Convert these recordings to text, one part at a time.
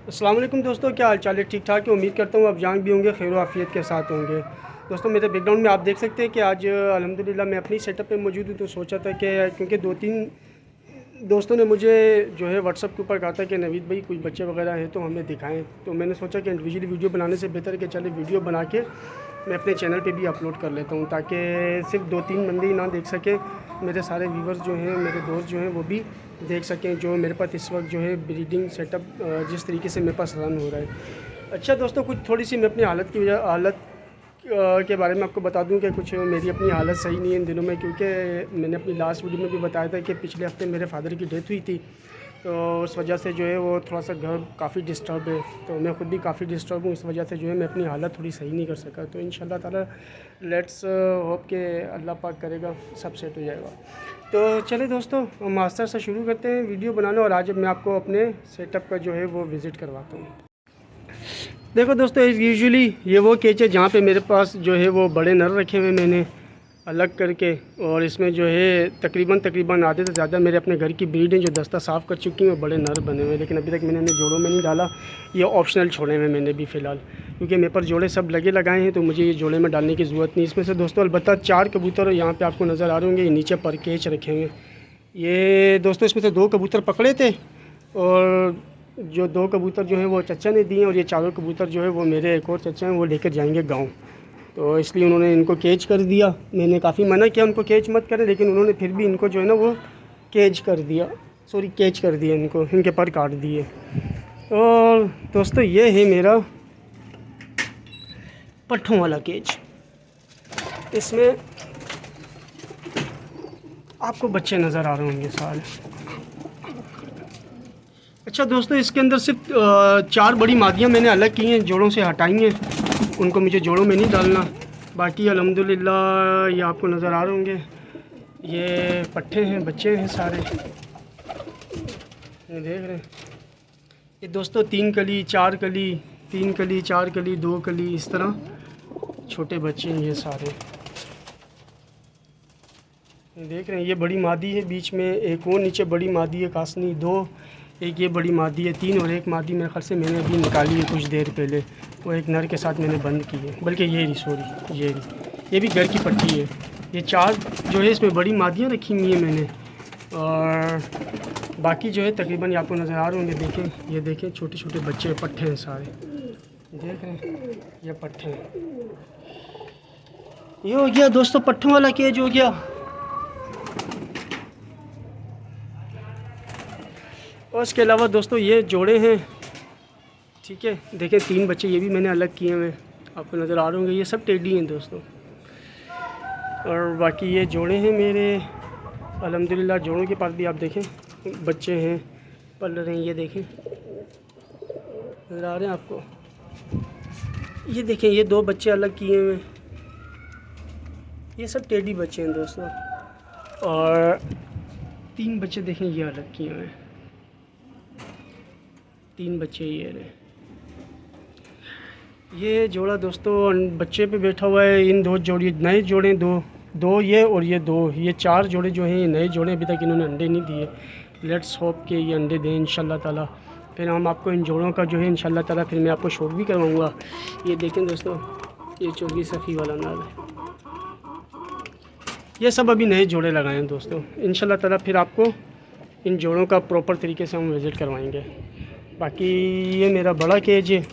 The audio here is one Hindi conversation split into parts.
अस्सलाम वालेकुम दोस्तों, क्या हाल चाल है? ठीक ठाक है। उम्मीद करता हूँ आप जान भी होंगे, खैर आफियत के साथ होंगे। दोस्तों मेरे बैकग्राउंड में आप देख सकते हैं कि आज अल्हम्दुलिल्लाह मैं अपनी सेटअप पे मौजूद हूँ। तो सोचा था कि क्योंकि दो तीन दोस्तों ने मुझे जो है व्हाट्सअप के ऊपर कहा था कि नवीद भाई कुछ बच्चे वगैरह हैं तो हमें दिखाएं। तो मैंने सोचा कि इंडिविजुअली वीडियो बनाने से बेहतर है कि चले वीडियो बना के मैं अपने चैनल पे भी अपलोड कर लेता हूँ, ताकि सिर्फ दो तीन बंदे ही ना देख सकें, मेरे सारे व्यूवर्स जो हैं, मेरे दोस्त जो हैं वो भी देख सकें जो मेरे पास इस वक्त जो है ब्रीडिंग सेटअप जिस तरीके से मेरे पास रन हो रहा है। अच्छा दोस्तों, कुछ थोड़ी सी मैं अपनी हालत के बारे में आपको बता दूं कि कुछ मेरी अपनी हालत सही नहीं है इन दिनों में, क्योंकि मैंने अपनी लास्ट वीडियो में भी बताया था कि पिछले हफ्ते मेरे फादर की डेथ हुई थी। तो उस वजह से जो है वो थोड़ा सा घर काफ़ी डिस्टर्ब है, तो मैं ख़ुद भी काफ़ी डिस्टर्ब हूँ। इस वजह से जो है मैं अपनी हालत थोड़ी सही नहीं कर सका। तो इंशाल्लाह ताला लेट्स होप के अल्लाह पाक करेगा सब सेट हो जाएगा। तो चले दोस्तों, हम मास्टर से शुरू करते हैं वीडियो बनाना, और आज मैं आपको अपने सेटअप का जो है वो विज़िट करवाता हूँ। देखो दोस्तों, यूजुअली ये वो केज है जहाँ पे मेरे पास जो है वो बड़े नर रखे हुए मैंने अलग करके, और इसमें जो है तकरीबन आधे से ज़्यादा मेरे अपने घर की ब्रीड हैं जो दस्ता साफ़ कर चुकी हैं और बड़े नर बने हुए हैं। लेकिन अभी तक मैंने इन्हें जोड़ों में नहीं डाला, ये ऑप्शनल छोड़े हुए मैंने भी फ़िलहाल, क्योंकि मेरे पर जोड़े सब लगाए हैं तो मुझे ये जोड़े में डालने की ज़रूरत नहीं। इसमें से दोस्तों अलबत्ता 4 कबूतर यहाँ पर आपको नज़र आ रहे होंगे, ये नीचे पर केच रखे हुए हैं। ये दोस्तों इसमें से 2 कबूतर पकड़े थे, और जो 2 कबूतर जो हैं वो चचा ने दिए, और ये चारों कबूतर जो है वो मेरे एक और चचा हैं वो लेकर जाएंगे गांव। तो इसलिए उन्होंने इनको केज कर दिया। मैंने काफ़ी मना किया उनको केज मत करें, लेकिन उन्होंने फिर भी इनको जो है ना वो केज कर दिया, केज कर दिया, इनके पर काट दिए। और दोस्तों ये है मेरा पट्ठों वाला केज। इसमें आपको बच्चे नज़र आ रहे होंगे सारे। अच्छा दोस्तों, इसके अंदर सिर्फ 4 बड़ी मादियाँ मैंने अलग की हैं, जोड़ों से हटाई हैं, उनको मुझे जोड़ों में नहीं डालना। बाकी अल्हम्दुलिल्लाह ये आपको नज़र आ रहे होंगे, ये पट्ठे हैं, बच्चे हैं सारे, ये देख रहे हैं। ये दोस्तों 3 कली 4 कली, 3 कली 4 कली 2 कली, इस तरह छोटे बच्चे हैं ये सारे, ये देख रहे हैं। ये बड़ी मादी है, बीच में एक और नीचे बड़ी मादी है कासनी, 2, एक ये बड़ी मादी है 3, और एक मादी मेरे ख्याल से मैंने अभी निकाली है कुछ देर पहले, वो एक नर के साथ मैंने बंद की है, बल्कि ये रही, सॉरी ये भी घर की पट्टी है। ये 4 जो है इसमें बड़ी मादियाँ रखी हुई हैं मैंने, और बाकी जो है तकरीबन आपको नज़र आ रहे होंगे, देखें ये देखें छोटे छोटे बच्चे पट्ठे हैं सारे, देख रहे हैं ये पट्ठे हैं। ये हो गया दोस्तों पट्ठों वाला केज हो गया। और इसके अलावा दोस्तों ये जोड़े हैं, ठीक है, देखें 3 बच्चे ये भी मैंने अलग किए हैं, आपको नज़र आ रहे होंगे, ये सब टेडी हैं दोस्तों। और बाकी ये जोड़े हैं मेरे, अल्हम्दुलिल्लाह जोड़ों के पास भी आप देखें बच्चे हैं, पल रहे हैं, ये देखें नज़र आ रहे हैं आपको, ये देखें ये 2 बच्चे अलग किए हुए हैं, ये सब टेडी बच्चे हैं दोस्तों। और 3 बच्चे देखें ये अलग किए हुए हैं, 3 बच्चे ये रहे। ये जोड़ा दोस्तों बच्चे पे बैठा हुआ है। इन 2 जोड़े नए जोड़े, दो ये और ये 2, ये 4 जोड़े जो हैं ये नए जोड़े, अभी तक इन्होंने अंडे नहीं दिए। लेट्स होप के ये अंडे दें इंशाल्लाह ताला, फिर हम आपको इन जोड़ों का जो है इंशाल्लाह ताला फिर मैं आपको शौक भी करवाऊँगा। ये देखें दोस्तों, ये 24 सफ़ी वाला नाल है, ये सब अभी नए जोड़े लगाए हैं दोस्तों। इंशाल्लाह ताला फिर आपको इन जोड़ों का प्रॉपर तरीके से हम विज़िट करवाएंगे। बाकी ये मेरा बड़ा केज है,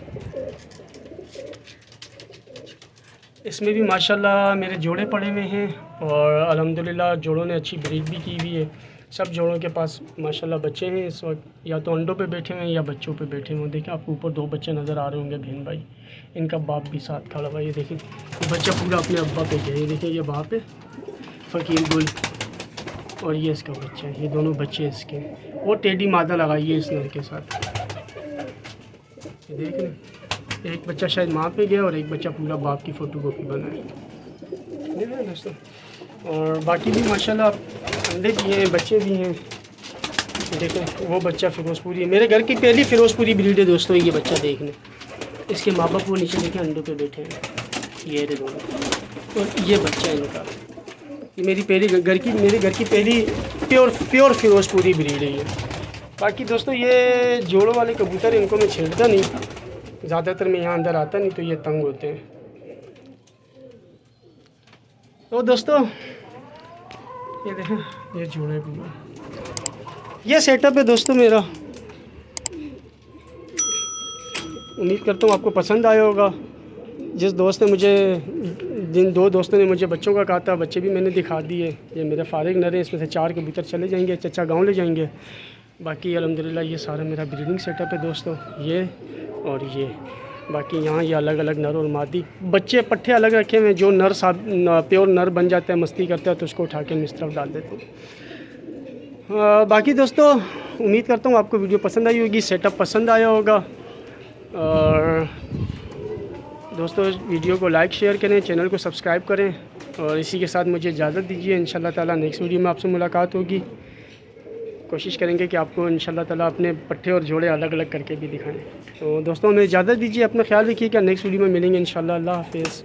इसमें भी माशाल्लाह मेरे जोड़े पड़े हुए हैं, और अल्हम्दुलिल्लाह जोड़ों ने अच्छी ब्रीड भी की हुई है। सब जोड़ों के पास माशाल्लाह बच्चे हैं इस वक्त, या तो अंडों पे बैठे हुए हैं या बच्चों पे बैठे हुए हैं। देखिए आपको ऊपर 2 बच्चे नज़र आ रहे होंगे बहन भाई, इनका बाप भी साथ खड़ा हुआ है। ये देखिए ये बच्चा पूरा अपने अब्बा पे गया, ये देखिए ये बाप है फ़कीर गुल, और ये इसका बच्चा है, ये दोनों बच्चे इसके, वो टेडी मादा लगाई है इस नर के साथ, ये देख रहे हैं। एक बच्चा शायद माँ पे गया और एक बच्चा पूरा बाप की फ़ोटोकॉपी बना है, देख रहे हैं दोस्तों। और बाकी भी माशाल्लाह अंडे दिए हैं, बच्चे भी हैं, देखें वो बच्चा फ़िरोज़पुरी है, मेरे घर की पहली फ़िरोज़पुरी ब्रीड है दोस्तों। ये बच्चा देखने, इसके माँ बाप वो नीचे देखें अंडों पे बैठे हैं, ये रहे दोनों, और ये बच्चा है इनका। ये मेरे घर की पहली प्योर फ़िरोज़पुरी ब्रीड है ये। बाकी दोस्तों ये जोड़ों वाले कबूतर इनको मैं छेड़ता नहीं, ज़्यादातर मैं यहाँ अंदर आता नहीं तो ये तंग होते हैं। तो दोस्तों ये देखें, ये जोड़े भी, ये सेटअप है दोस्तों मेरा। उम्मीद करता हूँ आपको पसंद आया होगा। जिस दोस्त ने मुझे, जिन 2 दोस्तों ने मुझे बच्चों का कहा था, बच्चे भी मैंने दिखा दिए। ये मेरे फारिग नर हैं, इसमें से 4 कबूतर चले जाएंगे, चचा गांव ले जाएंगे। बाकी अल्हम्दुलिल्लाह ये सारा मेरा ब्रीडिंग सेटअप है दोस्तों, ये और ये। बाकी यहाँ ये अलग अलग नर और मादी, बच्चे पट्ठे अलग रखे हुए हैं। जो नर प्योर नर बन जाता है, मस्ती करता है, तो उसको उठा के मैं इस तरफ डाल देता हूँ। बाकी दोस्तों उम्मीद करता हूँ आपको वीडियो पसंद आई होगी, सेटअप पसंद आया होगा। और दोस्तों वीडियो को लाइक शेयर करें, चैनल को सब्सक्राइब करें, और इसी के साथ मुझे इजाज़त दीजिए। इंशाल्लाह ताला नेक्स्ट वीडियो में आपसे मुलाकात होगी। कोशिश करेंगे कि आपको इंशाल्लाह ताला अपने पट्टे और जोड़े अलग अलग करके भी दिखाएं। तो दोस्तों हमें इजाज़त दीजिए, अपना ख्याल रखिएगा। नेक्स्ट वीडियो में मिलेंगे इंशाल्लाह। अल्लाह हाफ़िज़।